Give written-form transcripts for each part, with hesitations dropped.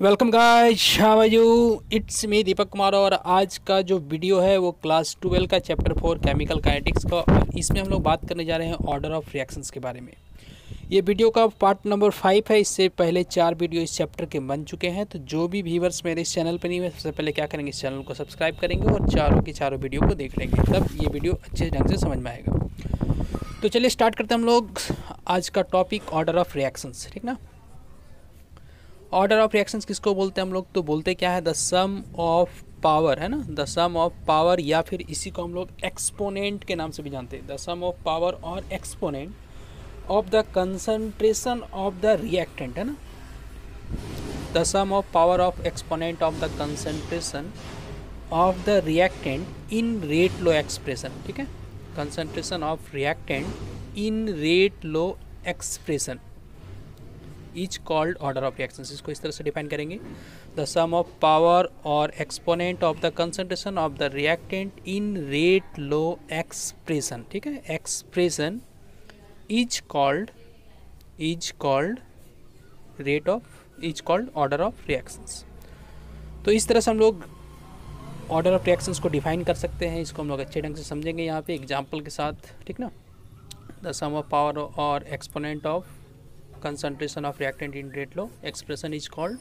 Welcome guys, how are you. It's me Deepak Kumar. और आज का जो वीडियो है वो क्लास 12 का चैप्टर 4 केमिकल काइनेटिक्स का, और इसमें हम लोग बात करने जा रहे हैं ऑर्डर ऑफ रिएक्शंस के बारे में। ये वीडियो का पार्ट नंबर 5 है। इससे पहले 4 वीडियो इस चैप्टर के बन चुके हैं। तो जो भी व्यूवर्स मेरे इस चैनल पर नहीं है, सबसे पहले क्या करेंगे, इस चैनल को सब्सक्राइब करेंगे और चारों की चारों वीडियो को देख लेंगे, तब ये वीडियो अच्छे ढंग से समझ में आएगा। तो चलिए स्टार्ट करते हैं हम लोग आज का टॉपिक, ऑर्डर ऑफ रिएक्शंस। ठीक ना। ऑर्डर ऑफ रिएक्शंस किसको बोलते हैं हम लोग, तो बोलते क्या है, द सम ऑफ पावर, है ना, द सम ऑफ पावर, या फिर इसी को हम लोग एक्सपोनेंट के नाम से भी जानते हैं। द सम ऑफ पावर और exponent of the concentration of the reactant, है ना। The sum of power of exponent of the concentration of the reactant in rate law expression. ठीक है, concentration of reactant in rate law expression each called order of reactions. इसको इस तरह से define करेंगे, the sum of power और exponent of the concentration of the reactant in rate law expression. ठीक है, expression is called order of reactions. तो इस तरह से हम लोग ऑर्डर ऑफ रिएक्शंस को डिफाइन कर सकते हैं। इसको हम लोग अच्छे ढंग से समझेंगे यहाँ पे एग्जाम्पल के साथ। ठीक ना, द सम ऑफ पावर और exponent of concentration of reactant in rate law expression is called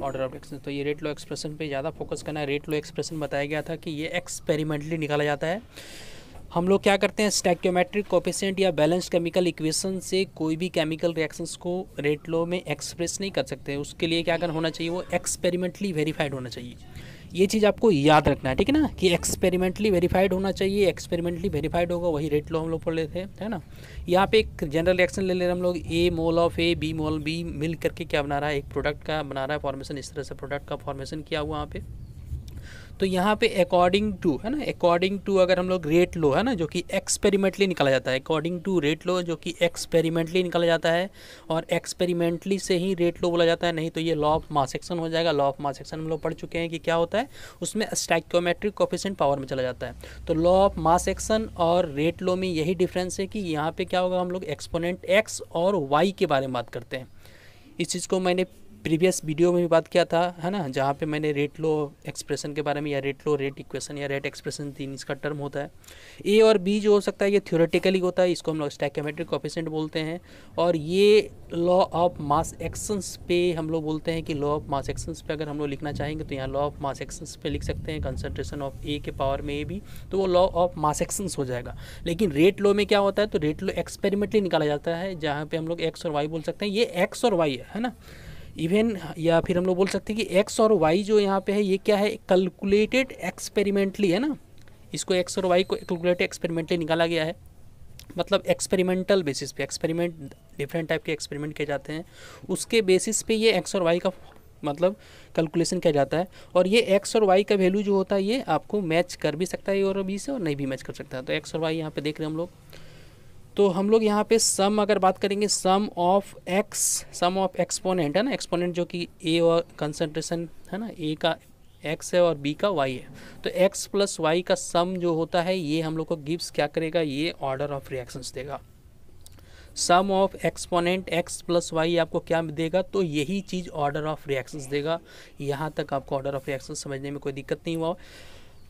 order of reaction. तो ये रेट लो एक्सप्रेशन पे ज़्यादा फोकस करना है। रेट लो एक्सप्रेशन बताया गया था कि ये एक्सपेरिमेंटली निकाला जाता है। हम लोग क्या करते हैं, स्टैक्योमेट्रिक कोएफिशिएंट या बैलेंस्ड केमिकल इक्वेशन से कोई भी केमिकल रिएक्शंस को रेट लो में एक्सप्रेस नहीं कर सकते। उसके लिए क्या होना चाहिए, वो एक्सपेरिमेंटली वेरीफाइड होना चाहिए। ये चीज़ आपको याद रखना है। ठीक है ना, कि एक्सपेरिमेंटली वेरीफाइड होना चाहिए। एक्सपेरिमेंटली वेरीफाइड होगा वही रेट लो हम लोग पढ़ लेते हैं, है ना। यहाँ पे एक जनरल रिएक्शन ले ले रहे हम लोग, A mole of A B mole B मिल करके क्या बना रहा है, एक प्रोडक्ट का बना रहा है फॉर्मेशन। इस तरह से प्रोडक्ट का फॉर्मेशन किया हुआ यहाँ पे। तो यहाँ पे अकॉर्डिंग टू, है ना, अकॉर्डिंग टू अगर हम लोग रेट लो, है ना, जो कि एक्सपेरिमेंटली निकाला जाता है, अकॉर्डिंग टू रेट लो जो कि एक्सपेरिमेंटली निकाला जाता है, और एक्सपेरिमेंटली से ही रेट लो बोला जाता है। नहीं तो ये लॉ ऑफ मास एक्शन हो जाएगा। लॉ ऑफ मास एक्शन हम लोग पढ़ चुके हैं कि क्या होता है, उसमें स्टैक्योमेट्रिक कोएफिशिएंट पावर में चला जाता है। तो लॉ ऑफ मास एक्शन और रेट लो में यही डिफरेंस है कि यहाँ पे क्या होगा, हम लोग एक्सपोनेंट एक्स और वाई के बारे में बात करते हैं। इस चीज़ को मैंने प्रीवियस वीडियो में भी बात किया था, है ना, जहाँ पे मैंने रेट लो एक्सप्रेशन के बारे में, या रेट लो रेट इक्वेशन या रेट एक्सप्रेशन, तीन इसका टर्म होता है। ए और बी जो हो सकता है ये थ्योरेटिकली होता है, इसको हम लोग स्टैक्योमेट्रिक कोएफिशिएंट बोलते हैं। और ये लॉ ऑफ मास एक्शंस पे हम लोग बोलते हैं कि लॉ ऑफ मास एक्शंस पे अगर हम लोग लिखना चाहेंगे तो यहाँ लॉ ऑफ मास एक्शंस पे लिख सकते हैं, कंसंट्रेशन ऑफ ए के पावर में ए बी, तो वो लॉ ऑफ मास एक्शंस हो जाएगा। लेकिन रेट लो में क्या होता है, तो रेट लो एक्सपेरिमेंटली निकाला जाता है, जहाँ पे हम लोग एक्स और वाई बोल सकते हैं। ये एक्स और वाई है ना, इवन, या फिर हम लोग बोल सकते हैं कि एक्स और वाई जो यहाँ पे है ये क्या है, कैलकुलेटेड एक्सपेरिमेंटली, है ना। इसको एक्स और वाई को कैलकुलेटेड एक्सपेरिमेंटली निकाला गया है, मतलब एक्सपेरिमेंटल बेसिस पे। एक्सपेरिमेंट डिफरेंट टाइप के एक्सपेरिमेंट किए जाते हैं, उसके बेसिस पे ये एक्स और वाई का मतलब कैलकुलेशन किया जाता है। और ये एक्स और वाई का वैल्यू जो होता है ये आपको मैच कर भी सकता है ए और बी से, और नहीं भी मैच कर सकता है। तो एक्स और वाई यहाँ पे देख रहे हैं हम लोग। तो हम लोग यहाँ पे सम अगर बात करेंगे, sum of X, sum of exponent, है ना, एक्सपोनेंट जो कि ए और कंसंट्रेशन, है ना, ए का एक्स है और बी का वाई है। तो एक्स प्लस वाई का सम जो होता है ये हम लोग को गिव्स क्या करेगा, ये ऑर्डर ऑफ रिएक्शंस देगा। Sum of exponent X plus Y आपको क्या देगा, तो यही चीज़ ऑर्डर ऑफ रिएक्शंस देगा। यहाँ तक आपको ऑर्डर ऑफ रिएक्शंस समझने में कोई दिक्कत नहीं हुआ।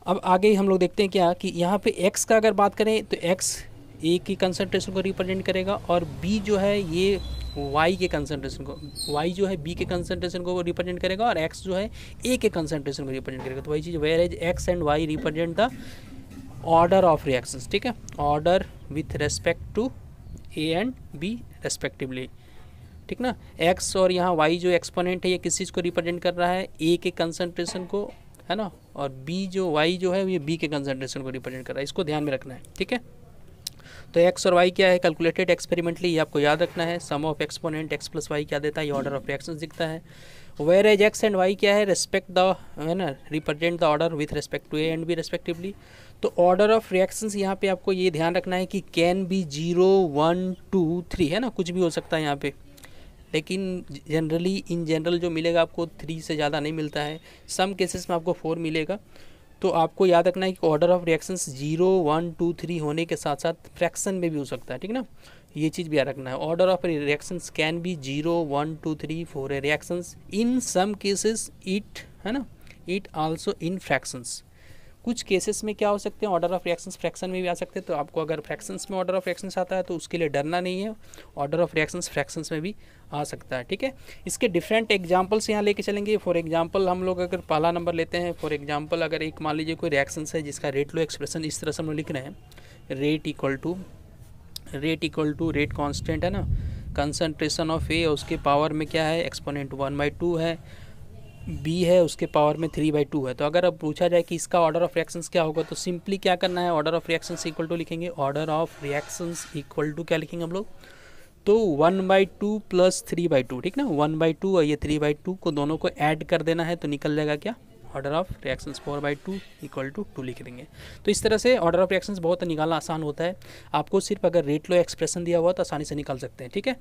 अब आगे हम लोग देखते हैं क्या, कि यहाँ पे एक्स का अगर बात करें तो एक्स ए की कंसंट्रेशन को रिप्रेजेंट करेगा, और बी जो है ये वाई के कंसंट्रेशन को, वाई जो है बी के कंसंट्रेशन को रिप्रेजेंट करेगा, और एक्स जो है ए के कंसंट्रेशन को रिप्रेजेंट करेगा। तो वही चीज़, where as X and Y represent the order of reactions. ठीक है, order with respect to A and B respectively. ठीक ना, एक्स और यहाँ वाई जो एक्सपोनेंट है ये किस चीज़ को रिप्रेजेंट कर रहा है, ए के कंसंट्रेशन को, है ना, और बी जो वाई जो है ये बी के कंसंट्रेशन को रिप्रेजेंट कर रहा है। इसको ध्यान में रखना है। ठीक है, तो एक्स और वाई क्या है, कैलकुलेटेड एक्सपेरिमेंटली, ये आपको याद रखना है। Sum of exponent X plus Y क्या देता है, ये ऑर्डर ऑफ रिएक्शंस दिखता है। Where as X and Y क्या है, रेस्पेक्ट द, है ना, represent the order with respect to A and B respectively. तो ऑर्डर ऑफ रिएक्शंस यहाँ पे आपको ये ध्यान रखना है कि कैन बी 0 1 2 3, है ना, कुछ भी हो सकता है यहाँ पे। लेकिन जनरली, इन जनरल जो मिलेगा आपको 3 से ज़्यादा नहीं मिलता है, सम केसेस में आपको 4 मिलेगा। तो आपको याद रखना है कि ऑर्डर ऑफ रिएक्शंस 0 1 2 3 होने के साथ साथ फ्रैक्शन में भी हो सकता है। ठीक ना, ये चीज़ भी याद रखना है। Order of reactions can be 0, 1, 2, 3, 4 reactions in some cases it, है ना, इट आल्सो इन फ्रैक्शंस। कुछ केसेस में क्या हो सकते हैं, ऑर्डर ऑफ रिएक्शंस फ्रैक्शन में भी आ सकते हैं। तो आपको अगर फ्रैक्शंस में ऑर्डर ऑफ रिएक्शंस आता है तो उसके लिए डरना नहीं है, ऑर्डर ऑफ रिएक्शंस फ्रैक्शंस में भी आ सकता है, ठीक है। इसके डिफरेंट एग्जांपल्स यहाँ लेके चलेंगे। फॉर एग्जांपल हम लोग अगर पहला नंबर लेते हैं, फॉर एग्जांपल अगर एक मान लीजिए कोई रिएक्शंस है जिसका रेट लो एक्सप्रेशन इस तरह से हम लोग लिख रहे हैं, rate equal to rate constant है ना, कंसंट्रेशन ऑफ ए, उसके पावर में क्या है एक्सपोनेंट 1/2 है, बी है उसके पावर में 3/2 है। तो अगर अब पूछा जाए कि इसका ऑर्डर ऑफ रिएक्शंस क्या होगा, तो सिंपली क्या करना है, order of reactions equal to लिखेंगे, order of reactions equal to क्या लिखेंगे हम लोग, तो 1/2 प्लस 3/2, ठीक ना, 1/2 और ये 3/2 को दोनों को ऐड कर देना है तो निकल जाएगा क्या, order of reactions 4/2 equal to 2 लिख देंगे। तो इस तरह से ऑर्डर ऑफ रिएक्शंस बहुत निकालना आसान होता है। आपको सिर्फ अगर रेट लो एक्सप्रेशन दिया हुआ तो आसानी से निकाल सकते हैं, ठीक है।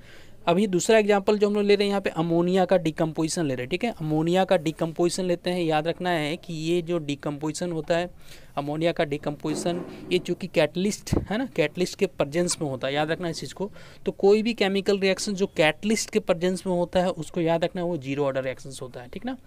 अभी दूसरा एग्जांपल जो हम लोग ले रहे हैं यहाँ पे अमोनिया का डिकम्पोजिशन ले रहे हैं, ठीक है। अमोनिया का डिकम्पोजिशन लेते हैं। याद रखना है कि ये जो डिकम्पोजिशन होता है अमोनिया का डिकम्पोजिशन, ये चूँकि कैटलिस्ट है ना, कैटलिस्ट के प्रेजेंस में होता है, याद रखना है इस चीज़ को। तो कोई भी केमिकल रिएक्शन जो कैटलिस्ट के प्रेजेंस में होता है उसको याद रखना है वो जीरो ऑर्डर रिएक्शंस होता है, ठीक ना।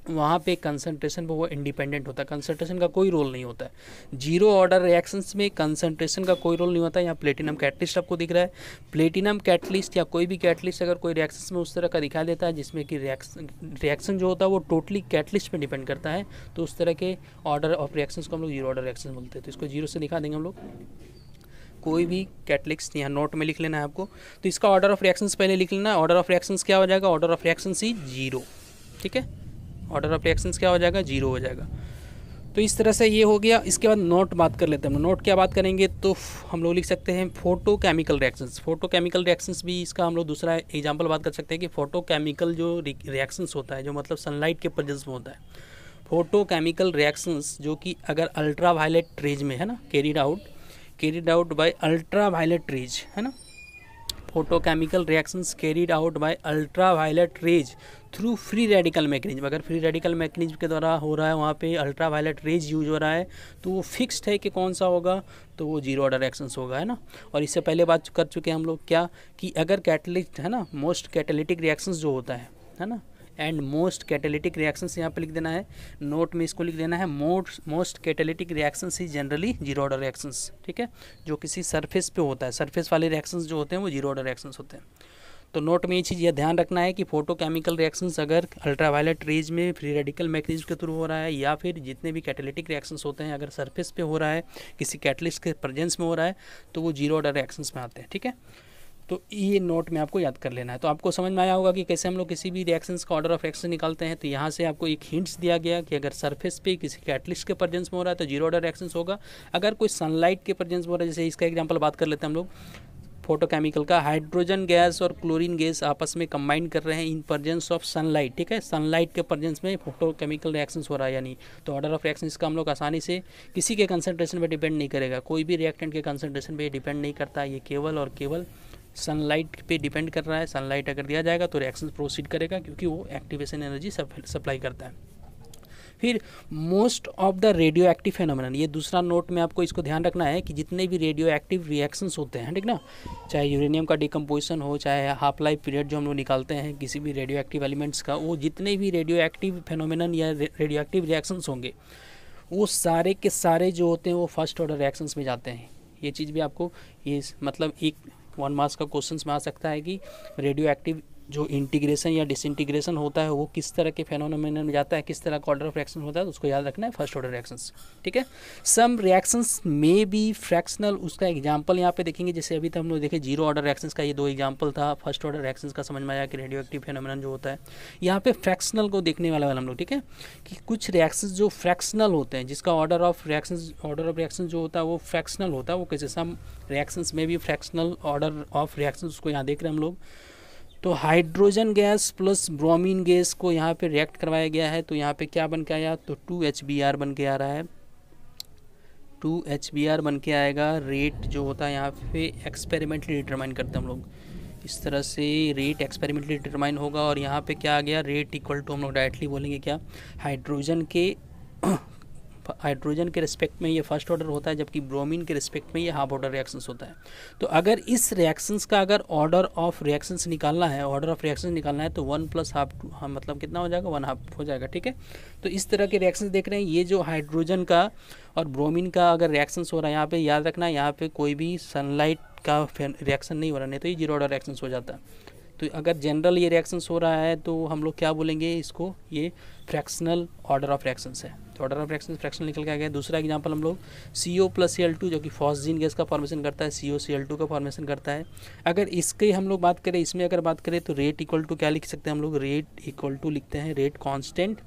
वहाँ पे कंसंट्रेशन पे वो इंडिपेंडेंट होता है, कंसंट्रेशन का कोई रोल नहीं होता है। जीरो ऑर्डर रिएक्शंस में कंसंट्रेशन का कोई रोल नहीं होता है। यहाँ प्लेटिनम कैटलिस्ट आपको दिख रहा है, प्लेटिनम कैटलिस्ट या कोई भी कैटलिस्ट अगर कोई रिएक्शंस में उस तरह का दिखा देता है जिसमें कि रिएक्शन जो होता है वो टोटली कैटलिस्ट पे डिपेंड करता है, तो उस तरह के ऑर्डर ऑफ रिएक्शंस को हम लोग जीरो ऑर्डर रिएक्शन बोलते हैं। तो इसको जीरो से दिखा देंगे हम लोग, कोई भी कैटलिस्ट यहाँ नोट में लिख लेना है आपको। तो इसका ऑर्डर ऑफ रिएक्शंस पहले लिख लेना है, ऑर्डर ऑफ रिएक्शंस क्या हो जाएगा, order of reactions he zero, ठीक है। ऑर्डर ऑफ रिएक्शंस क्या हो जाएगा, जीरो हो जाएगा। तो इस तरह से ये हो गया। इसके बाद नोट बात कर लेते हैं हम। नोट क्या बात करेंगे, तो हम लोग लिख सकते हैं फोटोकेमिकल रिएक्शंस। फोटोकेमिकल रिएक्शंस भी इसका हम लोग दूसरा एग्जांपल बात कर सकते हैं कि फोटोकेमिकल जो रिएक्शंस होता है, जो मतलब सनलाइट के प्रेजेंस में होता है, फोटोकेमिकल रिएक्शंस जो कि अगर अल्ट्रा वायलेट रेज में है ना, carried out by ultraviolet rays है ना, photochemical reactions carried out by ultraviolet rays through free radical mechanism. अगर फ्री रेडिकल मैकेनिज्म के द्वारा हो रहा है, वहाँ पे अल्ट्रा वायलेट रेज यूज हो रहा है, तो वो फिक्स्ड है कि कौन सा होगा, तो वो जीरो ऑर्डर रिएक्शंस होगा, है ना। और इससे पहले बात कर चुके हैं हम लोग क्या, कि अगर कैटलिस्ट है ना, मोस्ट कैटालिटिक रिएक्शंस जो होता है ना, एंड मोस्ट कैटालिटिक रिएक्शंस यहाँ पे लिख देना है, नोट में इसको लिख देना है, मोस्ट कैटालिटिक रिएक्शंस ही जनरली जीरो ऑर्डर रिएक्शंस, ठीक है। जो किसी सरफेस पे होता है, सरफेस वाले रिएक्शंस जो होते हैं वो जीरो ऑर्डर रिएक्शंस होते हैं। तो नोट में ये चीज़ ये ध्यान रखना है कि फोटोकेमिकल रिएक्शंस अगर अल्ट्रावायलेट रेज में फ्री रेडिकल मैकेनिज्म के थ्रू हो रहा है, या फिर जितने भी कैटालिटिक रिएक्शंस होते हैं अगर सरफेस पे हो रहा है, किसी कैटलिस्ट के प्रेजेंस में हो रहा है, तो वो जीरो ऑर्डर रिएक्शंस में आते हैं, ठीक है। तो ये नोट में आपको याद कर लेना है। तो आपको समझ में आया होगा कि कैसे हम लोग किसी भी रिएक्शंस का ऑर्डर ऑफ रिएक्शन निकालते हैं। तो यहाँ से आपको एक हिंट्स दिया गया कि अगर सरफेस पे किसी कैटलिस्ट के प्रेजेंस में हो रहा है तो जीरो ऑर्डर रिएक्शंस होगा। अगर कोई सनलाइट के प्रेजेंस में हो रहा है, जैसे इसका एग्जांपल बात कर लेते हैं हम लोग फोटोकेमिकल का, हाइड्रोजन गैस और क्लोरीन गैस आपस में कंबाइन कर रहे हैं इन प्रेजेंस ऑफ सनलाइट, ठीक है। सनलाइट के प्रेजेंस में फोटोकेमिकल रिएक्शंस हो रहा है या नहीं, तो ऑर्डर ऑफ रिएक्शन इसका हम लोग आसानी से किसी के कंसंट्रेशन पे डिपेंड नहीं करेगा, कोई भी रिएक्टेंट के कंसंट्रेशन पे डिपेंड नहीं करता, ये केवल और केवल सनलाइट पे डिपेंड कर रहा है। सनलाइट अगर दिया जाएगा तो रिएक्शन प्रोसीड करेगा क्योंकि वो एक्टिवेशन एनर्जी सप्लाई करता है। फिर most of the radio active phenomenon, ये दूसरा नोट में आपको इसको ध्यान रखना है कि जितने भी रेडियो एक्टिव रिएक्शंस होते हैं, ठीक ना, चाहे यूरेनियम का डिकम्पोजिशन हो, चाहे हाफ लाइफ पीरियड जो हम लोग निकालते हैं किसी भी रेडियो एक्टिव एलिमेंट्स का, वो जितने भी रेडियो एक्टिव फेनोमेनन या रेडियो एक्टिव रिएक्शंस होंगे वो सारे के सारे जो होते हैं वो फर्स्ट ऑर्डर रिएक्शंस में जाते हैं। ये चीज़ भी आपको, ये मतलब एक 1 मार्क्स का क्वेश्चन में आ सकता है कि रेडियो एक्टिव जो इंटीग्रेशन या डिसइंटीग्रेशन होता है वो किस तरह के फेनोमेनन में जाता है, किस तरह का ऑर्डर ऑफ रिएक्शन होता है, तो उसको याद रखना है, फर्स्ट ऑर्डर रिएक्शंस, ठीक है। सम रिएक्शंस मे बी फ्रैक्शनल, उसका एग्जांपल यहाँ पे देखेंगे। जैसे अभी तक हम लोग देखे जीरो ऑर्डर रिएक्शंस का ये 2 एग्जांपल था, फर्स्ट ऑर्डर रिएक्शंस का समझ में आया कि रेडियो एक्टिव फेनोमेनन जो होता है। यहाँ पे फ्रैक्शनल को देखने वाला हम लोग, ठीक है, कि कुछ रिएक्शंस जो फ्रैक्शनल होते हैं जिसका ऑर्डर ऑफ रिएक्शन जो होता है वो फ्रैक्शनल होता है, वो कैसे, सम रिएक्शंस में भी फ्रैक्शनल ऑर्डर ऑफ रिएक्शन, उसको यहाँ देख रहे हैं हम लोग। तो hydrogen gas plus bromine gas को यहाँ पे रिएक्ट करवाया गया है, तो यहाँ पे क्या बन के आया, तो 2HBr बन के आ रहा है, 2HBr बन के आएगा। रेट जो होता है यहाँ पे एक्सपेरिमेंटली डिटरमाइन करते हैं हम लोग, इस तरह से रेट एक्सपेरिमेंटली डिटरमाइन होगा। और यहाँ पे क्या आ गया, रेट इक्वल टू हम लोग डायरेक्टली बोलेंगे क्या, हाइड्रोजन के हाइड्रोजन के रिस्पेक्ट में ये फर्स्ट ऑर्डर होता है, जबकि ब्रोमीन के रिस्पेक्ट में ये हाफ ऑर्डर रिएक्शंस होता है। तो अगर इस रिएक्शंस का अगर ऑर्डर ऑफ रिएक्शंस निकालना है, ऑर्डर ऑफ रिएक्शंस निकालना है, तो 1 + हाफ 2, हाँ मतलब कितना हो जाएगा, 1/2 हो जाएगा। ठीक है, तो इस तरह के रिएक्शंस देख रहे हैं। ये जो हाइड्रोजन का और ब्रोमीन का अगर रिएक्शंस हो रहा है, यहाँ पे याद रखना, यहाँ पे कोई भी सनलाइट का रिएक्शन नहीं हो रहा, नहीं तो ये जीरो ऑर्डर रिएक्शंस हो जाता है। तो अगर जनरल ये रिएक्शंस हो रहा है तो हम लोग क्या बोलेंगे इसको, ये फ्रैक्शनल ऑर्डर ऑफ रिएक्शंस है। तो ऑर्डर ऑफ रिएक्शंस फ्रैक्शनल निकल के आ गया। दूसरा एग्जांपल हम लोग CO + Cl2 जो कि फॉस्जीन गैस का फॉर्मेशन करता है, COCl2 का फॉर्मेशन करता है। अगर इसके हम लोग बात करें, इसमें अगर बात करें तो रेट इक्वल टू क्या लिख सकते हैं हम लोग, रेट इक्वल टू लिखते हैं rate constant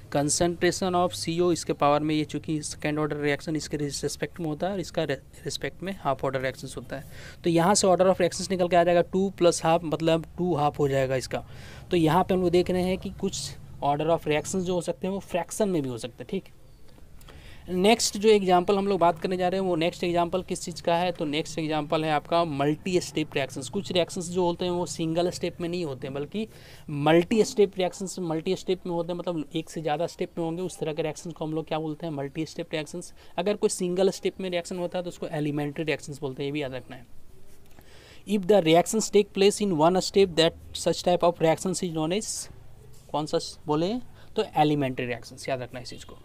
concentration of CO, इसके पावर में, ये चूँकि सेकेंड ऑर्डर रिएक्शन इसके रिस्पेक्ट में होता है और इसका रिस्पेक्ट में हाफ ऑर्डर रिएक्शंस होता है। तो यहाँ से ऑर्डर ऑफ रिएक्शंस निकल के आ जाएगा 2 + हाफ, मतलब 2 हाफ हो जाएगा इसका। तो यहाँ पे हम लोग देख रहे हैं कि कुछ ऑर्डर ऑफ रिएक्शंस जो हो सकते हैं वो फ्रैक्शन में भी हो सकते हैं। ठीक, नेक्स्ट जो एग्जांपल हम लोग बात करने जा रहे हैं वो नेक्स्ट एग्जांपल किस चीज़ का है, तो नेक्स्ट एग्जांपल है आपका मल्टी स्टेप रिएक्शंस। कुछ रिएक्शंस जो होते हैं वो सिंगल स्टेप में नहीं होते हैं, बल्कि multi step reactions multi step में होते हैं, मतलब एक से ज़्यादा स्टेप में होंगे। उस तरह के रिएक्शंस को हम लोग क्या बोलते हैं, मल्टी स्टेप रिएक्शंस। अगर कोई सिंगल स्टेप में रिएक्शन होता है तो उसको एलिमेंट्री रिएक्शंस बोलते हैं, ये भी याद रखना है। If the reactions take place in one step, that such type of reactions is known as, कौन सा बोले, तो एलिमेंट्री रिएक्शंस, याद रखना है इस चीज़ को।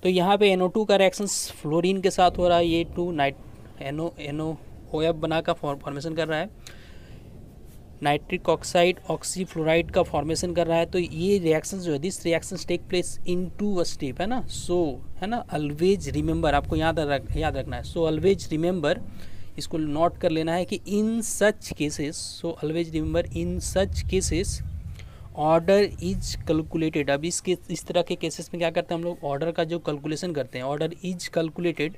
तो यहाँ पे NO2 का रिएक्शंस फ्लोरीन के साथ हो रहा है, ये 2 NOOF बना का फॉर्मेशन कर रहा है, नाइट्रिक ऑक्साइड ऑक्सीफ्लोराइड का फॉर्मेशन कर रहा है। तो ये रिएक्शंस जो है, this reactions take place in 2 step, है ना। सो है ना, ऑलवेज रिमेंबर, आपको याद रखना है। सो ऑलवेज रिमेंबर, इसको नोट कर लेना है कि in such cases, so always remember in such cases order is calculated. अब इस तरह के केसेस में क्या करते हैं हम लोग, ऑर्डर का जो कैलकुलेशन करते हैं, order is calculated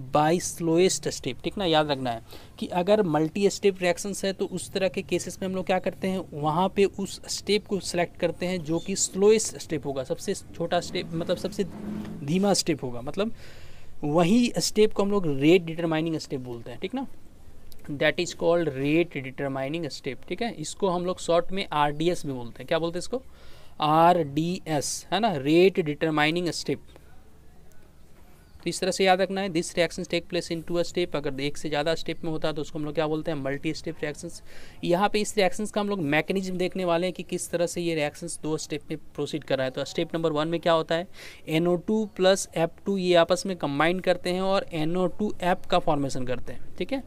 by slowest step. ठीक ना, याद रखना है कि अगर मल्टी स्टेप रिएक्शंस है तो उस तरह के केसेस में हम लोग क्या करते हैं, वहाँ पे उस स्टेप को सिलेक्ट करते हैं जो कि स्लोएस्ट स्टेप होगा, सबसे छोटा स्टेप, मतलब सबसे धीमा स्टेप होगा, मतलब वही स्टेप को हम लोग रेट डिटरमाइनिंग स्टेप बोलते हैं। ठीक ना, that is called rate determining step. ठीक है, इसको हम लोग शॉर्ट में RDS भी बोलते हैं। क्या बोलते हैं इसको, RDS, है ना, रेट डिटरमाइनिंग स्टेप। तो इस तरह से याद रखना है, this reactions take place in 2 step. अगर एक से ज़्यादा स्टेप में होता है तो उसको हम लोग क्या बोलते हैं, मल्टी स्टेप रिएक्शंस। यहाँ पे इस रिएक्शंस का हम लोग मैकेनिज्म देखने वाले हैं कि किस तरह से ये रिएक्शंस 2 स्टेप में प्रोसीड कर रहा है। तो स्टेप नंबर 1 में क्या होता है, NO2 + F2 ये आपस में कंबाइन करते हैं और NO2F का फॉर्मेशन करते हैं। ठीक है,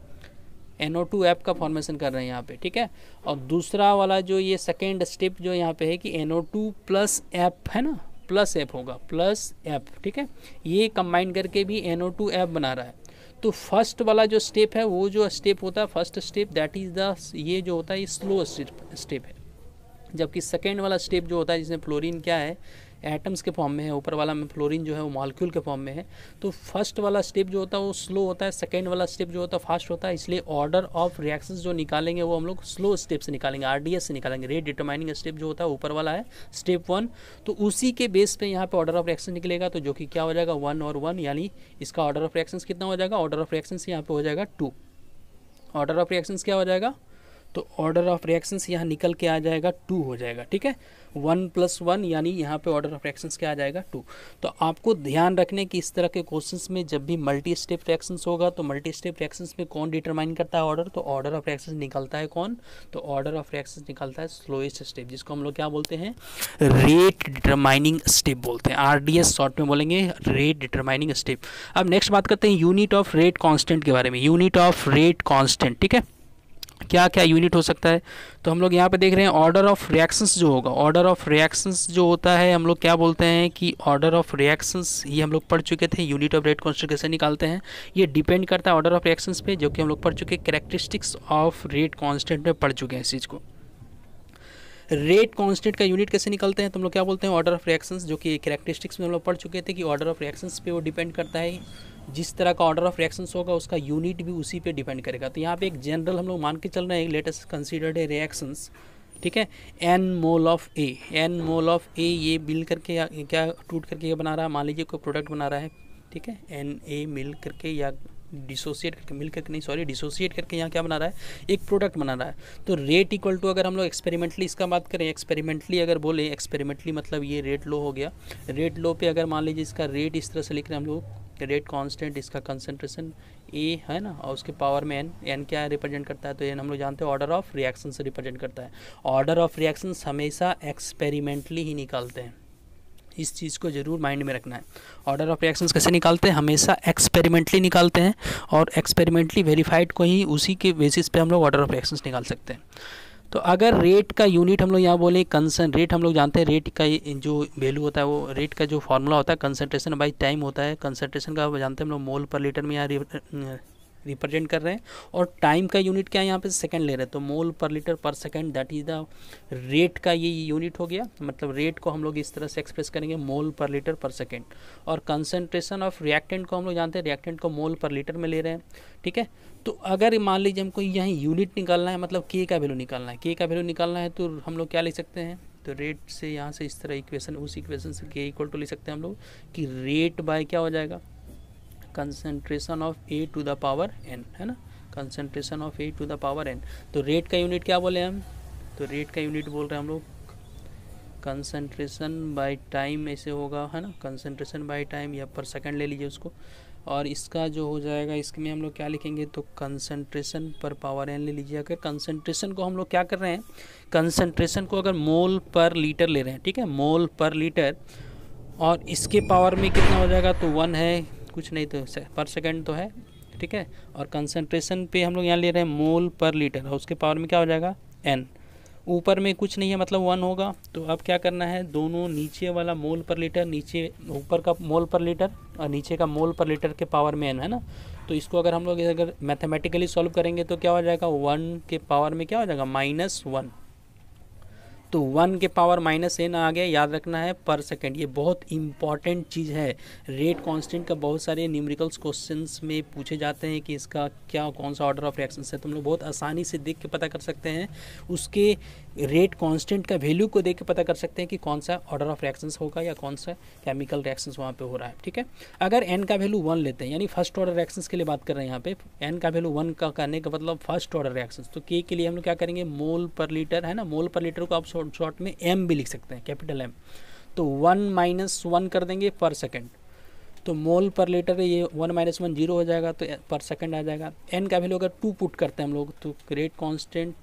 NO2F का फॉर्मेशन कर रहे हैं यहाँ पे। ठीक है, और दूसरा वाला जो ये सेकेंड स्टेप जो यहाँ पे है कि NO2 + F, है ना, +F होगा, +F। ठीक है, ये कंबाइन करके भी NO2F बना रहा है। तो फर्स्ट वाला जो स्टेप है, वो जो स्टेप होता है first step, that is the, ये जो होता है ये स्लो स्टेप है। जबकि सेकेंड वाला स्टेप जो होता है, जिसमें फ्लोरीन क्या है, एटम्स के फॉर्म में है, ऊपर वाला में फ्लोरीन जो है वो मॉलिक्यूल के फॉर्म में है। तो फर्स्ट वाला स्टेप जो होता है वो स्लो होता है, सेकेंड वाला स्टेप जो होता है फास्ट होता है। इसलिए ऑर्डर ऑफ रिएक्शंस जो निकालेंगे वो हम लोग स्लो स्टेप से निकालेंगे, RDS से निकालेंगे। रेट डिटरमाइनिंग स्टेप जो होता है ऊपर वाला है स्टेप 1, तो उसी के बेस पे यहाँ पे ऑर्डर ऑफ रिएक्शन निकलेगा। तो जो कि क्या हो जाएगा, 1 और 1, यानी इसका ऑर्डर ऑफ रिएक्शंस कितना हो जाएगा, ऑर्डर ऑफ रिएक्शंस यहाँ पे हो जाएगा 2। ऑर्डर ऑफ रिएक्शंस क्या हो जाएगा, तो ऑर्डर ऑफ रिएक्शंस यहाँ निकल के आ जाएगा 2 हो जाएगा। ठीक है, 1 + 1, यानी यहाँ पे ऑर्डर ऑफ रिएक्शंस क्या आ जाएगा, 2। तो आपको ध्यान रखने कि इस तरह के क्वेश्चंस में जब भी मल्टी स्टेप रिएक्शंस होगा तो मल्टी स्टेप रिएक्शंस में कौन डिटरमाइन करता है ऑर्डर, तो ऑर्डर ऑफ रिएक्शंस निकलता है कौन, तो ऑर्डर ऑफ रिएक्शंस निकलता है स्लोएस्ट स्टेप, जिसको हम लोग क्या बोलते हैं, रेट डिटरमाइनिंग स्टेप बोलते हैं। RDS शॉर्ट में बोलेंगे, रेट डिटरमाइनिंग स्टेप। अब नेक्स्ट बात करते हैं यूनिट ऑफ रेट कांस्टेंट के बारे में। यूनिट ऑफ रेट कांस्टेंट, ठीक है, क्या क्या यूनिट हो सकता है, तो हम लोग यहाँ पे देख रहे हैं ऑर्डर ऑफ रिएक्शंस जो होगा, ऑर्डर ऑफ रिएक्शंस जो होता है हम लोग क्या बोलते हैं कि ऑर्डर ऑफ रिएक्शंस, ये हम लोग पढ़ चुके थे। यूनिट ऑफ रेट कांस्टेंट कैसे निकालते हैं, ये डिपेंड करता है ऑर्डर ऑफ रिएक्शंस पे, जो कि हम लोग पढ़ चुके। कैरेक्टरिस्टिक्स ऑफ रेट कांस्टेंट में पढ़ चुके हैं इस चीज़ को। रेट कांस्टेंट का यूनिट कैसे निकलते हैं, तो हम लोग क्या बोलते हैं, ऑर्डर ऑफ रिएक्शंस, जो कि कैरेक्टरिस्टिक्स में हम लोग पढ़ चुके थे कि ऑर्डर ऑफ रिएक्शंस पे वो डिपेंड करता है, जिस तरह का ऑर्डर ऑफ रिएक्शंस होगा उसका यूनिट भी उसी पे डिपेंड करेगा। तो यहाँ पे एक जनरल हम लोग मान के चल रहे हैं, लेट अस कंसीडर्ड ए रिएक्शंस, ठीक है, n mole of A, n mole of A ये मिल करके क्या टूट करके ये बना रहा है, मान लीजिए कोई प्रोडक्ट बना रहा है, ठीक है, Na मिल करके या डिसोसिएट करके, मिल करके नहीं सॉरी, डिसोसिएट करके यहाँ क्या बना रहा है, एक प्रोडक्ट बना रहा है। तो रेट इक्वल टू, अगर हम लोग एक्सपेरिमेंटली इसका बात करें, एक्सपेरिमेंटली अगर बोले, एक्सपेरिमेंटली मतलब ये रेट लो हो गया। रेट लो पे अगर मान लीजिए इसका रेट इस तरह से लिख रहे हैं हम लोग, रेट कांस्टेंट, इसका कंसंट्रेशन ए है ना, और उसके पावर में एन, एन क्या रिप्रेजेंट करता है, तो एन हम लोग जानते हैं ऑर्डर ऑफ रिएक्शन से रिप्रेजेंट करता है। ऑर्डर ऑफ रिएक्शंस हमेशा एक्सपेरिमेंटली ही निकालते हैं, इस चीज़ को ज़रूर माइंड में रखना है। ऑर्डर ऑफ रिएक्शंस कैसे निकालते हैं, हमेशा एक्सपेरिमेंटली निकालते हैं, और एक्सपेरिमेंटली वेरीफाइड को ही उसी के बेसिस पे हम लोग ऑर्डर ऑफ रिएक्शंस निकाल सकते हैं। तो अगर रेट का यूनिट हम लोग यहाँ बोले कंसन, रेट हम लोग जानते हैं, रेट का जो वैल्यू होता है, वो रेट का जो फॉर्मूला होता है कंसंट्रेशन बाई टाइम होता है। कंसंट्रेशन का जानते हैं हम लोग मोल पर लीटर में यहाँ रिप्रेजेंट कर रहे हैं, और टाइम का यूनिट क्या है यहाँ पे सेकंड ले रहे हैं, तो मोल पर लीटर पर second, that is the rate का ये यूनिट हो गया। मतलब रेट को हम लोग इस तरह से एक्सप्रेस करेंगे, मोल पर लीटर पर सेकंड। और कंसंट्रेशन ऑफ रिएक्टेंट को हम लोग जानते हैं, रिएक्टेंट को मोल पर लीटर में ले रहे हैं, ठीक है। तो अगर मान लीजिए हमको यहाँ यूनिट निकालना है, मतलब के का वैल्यू निकालना है, के का वैल्यू निकालना है, तो हम लोग क्या लिख सकते हैं, तो रेट से यहाँ से इस तरह इक्वेशन, उस इक्वेशन से के इक्वल टू लिख सकते हैं हम लोग कि रेट बाय क्या हो जाएगा, concentration of A to the power N, है ना, concentration of A to the power N. तो रेट का यूनिट क्या बोले हम, तो रेट का यूनिट बोल रहे हैं हम लोग कंसंट्रेशन बाय टाइम, ऐसे होगा, है ना, कंसंट्रेशन बाय टाइम, या पर सेकंड ले लीजिए उसको। और इसका जो हो जाएगा, इसमें हम लोग क्या लिखेंगे, तो कंसंट्रेशन पर पावर एन ले लीजिए। अगर कंसंट्रेशन को हम लोग क्या कर रहे हैं, कंसंट्रेशन को अगर मोल पर लीटर ले रहे हैं, ठीक है, मोल पर लीटर, और इसके पावर में कितना हो जाएगा, तो 1 है, कुछ नहीं तो पर सेकंड तो है, ठीक है। और कंसंट्रेशन पे हम लोग यहाँ ले रहे हैं मोल पर लीटर, और उसके पावर में क्या हो जाएगा, एन, ऊपर में कुछ नहीं है मतलब 1 होगा। तो अब क्या करना है, दोनों नीचे वाला मोल पर लीटर, नीचे ऊपर का मोल पर लीटर और नीचे का मोल पर लीटर के पावर में एन, है ना। तो इसको अगर हम लोग अगर मैथमेटिकली सॉल्व करेंगे तो क्या हो जाएगा, 1 के पावर में क्या हो जाएगा, -1। तो 1 के पावर -n आ गया, याद रखना है पर सेकंड, ये बहुत इंपॉर्टेंट चीज़ है। रेट कांस्टेंट का बहुत सारे न्यूमेरिकल्स क्वेश्चंस में पूछे जाते हैं कि इसका क्या, कौन सा ऑर्डर ऑफ रिएक्शन है, तुम लोग बहुत आसानी से देख के पता कर सकते हैं, उसके रेट कांस्टेंट का वैल्यू को देख के पता कर सकते हैं कि कौन सा ऑर्डर ऑफ रिएक्शंस होगा या कौन सा केमिकल रिएक्शंस वहाँ पे हो रहा है, ठीक है। अगर n का वैल्यू 1 लेते हैं, यानी फर्स्ट ऑर्डर रिएक्शंस के लिए बात कर रहे हैं यहाँ पे, n का वैल्यू 1 का करने का मतलब फर्स्ट ऑर्डर रिएक्शंस, तो k के लिए हम लोग क्या करेंगे, मोल पर लीटर, है ना, मोल पर लीटर को आप शॉर्ट में m भी लिख सकते हैं, कैपिटल M। तो 1 - 1 कर देंगे पर सेकेंड, तो मोल पर लीटर ये 1 - 1 0 हो जाएगा, तो पर सेकंड आ जाएगा। n का वैल्यू अगर 2 पुट करते हैं हम लोग, तो रेट कांस्टेंट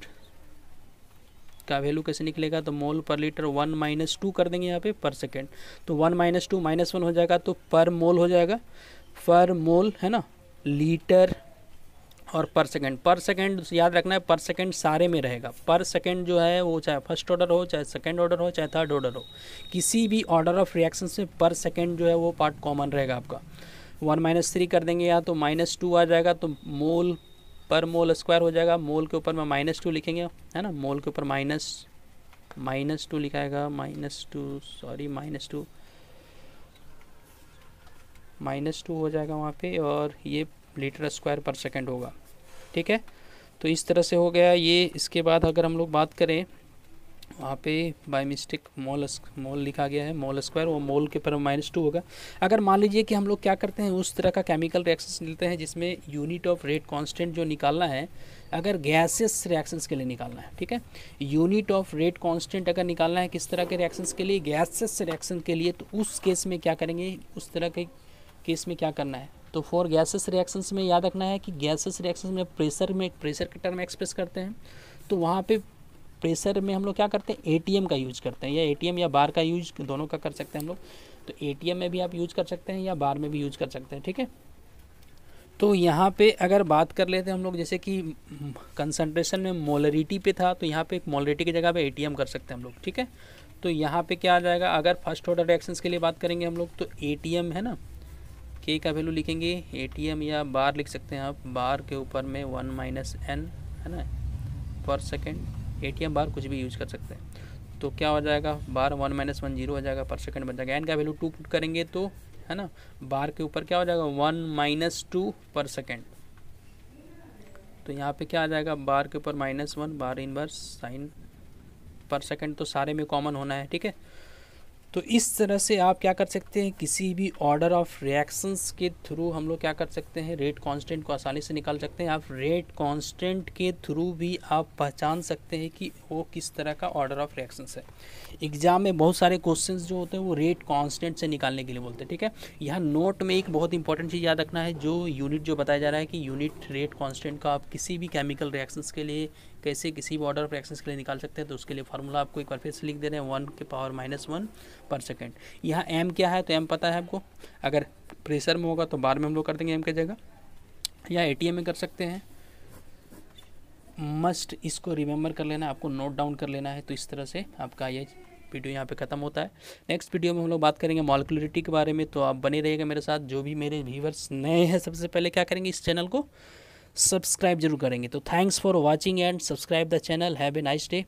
का वैल्यू कैसे निकलेगा, तो मोल पर लीटर 1 - 2 कर देंगे यहाँ पे पर सेकंड, तो 1 - 2 -1 हो जाएगा, तो पर मोल हो जाएगा, पर मोल, है ना, लीटर और पर सेकंड याद रखना है, पर सेकंड सारे में रहेगा। पर सेकंड जो है वो चाहे फर्स्ट ऑर्डर हो, चाहे सेकंड ऑर्डर हो, चाहे थर्ड ऑर्डर हो, किसी भी ऑर्डर ऑफ रिएक्शन में पर सेकंड जो है वो पार्ट कॉमन रहेगा आपका। 1 - 3 कर देंगे या तो -2 आ जाएगा, तो मोल पर मोल स्क्वायर हो जाएगा, मोल के ऊपर में -2 लिखेंगे, है ना, मोल के ऊपर -2 लिखाएगा, -2 हो जाएगा वहाँ पे, और ये लीटर स्क्वायर पर सेकंड होगा, ठीक है। तो इस तरह से हो गया ये। इसके बाद अगर हम लोग बात करें, वहाँ पे बाय मिस्टेक मोल लिखा गया है, मोल स्क्वायर, वो मोल के पर -2 होगा। अगर मान लीजिए कि हम लोग क्या करते हैं, उस तरह का केमिकल रिएक्शंस लेते हैं जिसमें यूनिट ऑफ रेट कांस्टेंट जो निकालना है, अगर गैसेस रिएक्शंस के लिए निकालना है, ठीक है, यूनिट ऑफ रेट कांस्टेंट अगर निकालना है किस तरह के रिएक्शंस के लिए, गैसेस रिएक्शन के लिए, तो उस केस में क्या करेंगे, उस तरह के केस में क्या करना है, तो फॉर गैसेस रिएक्शंस में याद रखना है कि गैसेस रिएक्शंस में प्रेशर के टर्म एक्सप्रेस करते हैं, तो वहाँ पे प्रेशर में हम लोग क्या करते हैं, एटीएम का यूज करते हैं, या एटीएम या बार का यूज दोनों का कर सकते हैं हम लोग। तो एटीएम में भी आप यूज कर सकते हैं या बार में भी यूज कर सकते हैं, ठीक है। तो यहाँ पे अगर बात कर लेते हैं हम लोग, जैसे कि कंसंट्रेशन में मोलरिटी पे था, तो यहाँ पे एक मोलरिटी की जगह पे एटीएम कर सकते हैं हम लोग, ठीक है। तो यहाँ पे क्या आ जाएगा, अगर फर्स्ट ऑर्डर रिएक्शंस के लिए बात करेंगे हम लोग, तो एटीएम, है ना, के का वैल्यू लिखेंगे एटीएम, या बार लिख सकते हैं आप, बार के ऊपर में 1 - n, है ना, पर सेकेंड, एटीएम बार कुछ भी यूज कर सकते हैं। तो क्या हो जाएगा, बार 1 - 1 0 हो जाएगा, पर सेकंड बन जाएगा। एन का वैल्यू 2 पुट करेंगे तो, है ना, बार के ऊपर क्या हो जाएगा, 1 - 2 पर सेकंड। तो यहाँ पे क्या आ जाएगा, बार के ऊपर -1, बार इनवर्स साइन पर सेकंड, तो सारे में कॉमन होना है, ठीक है। तो इस तरह से आप क्या कर सकते हैं, किसी भी ऑर्डर ऑफ रिएक्शंस के थ्रू हम लोग क्या कर सकते हैं, रेट कांस्टेंट को आसानी से निकाल सकते हैं। आप रेट कांस्टेंट के थ्रू भी आप पहचान सकते हैं कि वो किस तरह का ऑर्डर ऑफ रिएक्शंस है। एग्जाम में बहुत सारे क्वेश्चंस जो होते हैं वो रेट कांस्टेंट से निकालने के लिए बोलते हैं, ठीक है। यहाँ नोट में एक बहुत इंपॉर्टेंट चीज़ याद रखना है, जो यूनिट जो बताया जा रहा है कि यूनिट रेट कांस्टेंट का आप किसी भी केमिकल रिएक्शंस के लिए कैसे किसी भी ऑर्डर ऑफ रिएक्शंस के लिए निकाल सकते हैं। तो उसके लिए फार्मूला आपको एक बार फिर से लिख दे रहे हैं, 1⁻⁻1 पर सेकेंड। यहाँ एम क्या है, तो एम पता है आपको, अगर प्रेशर में होगा तो बार में हम लोग कर देंगे एम की जगह, या एटीएम में कर सकते हैं। मस्ट इसको रिमेंबर कर लेना, आपको नोट डाउन कर लेना है। तो इस तरह से आपका ये वीडियो यहाँ पे ख़त्म होता है। नेक्स्ट वीडियो में हम लोग बात करेंगे मॉलिक्यूलरिटी के बारे में, तो आप बने रहिएगा मेरे साथ। जो भी मेरे व्यूवर्स नए हैं, सबसे पहले क्या करेंगे, इस चैनल को सब्सक्राइब जरूर करेंगे। तो thanks for watching and subscribe the channel. Have a nice day.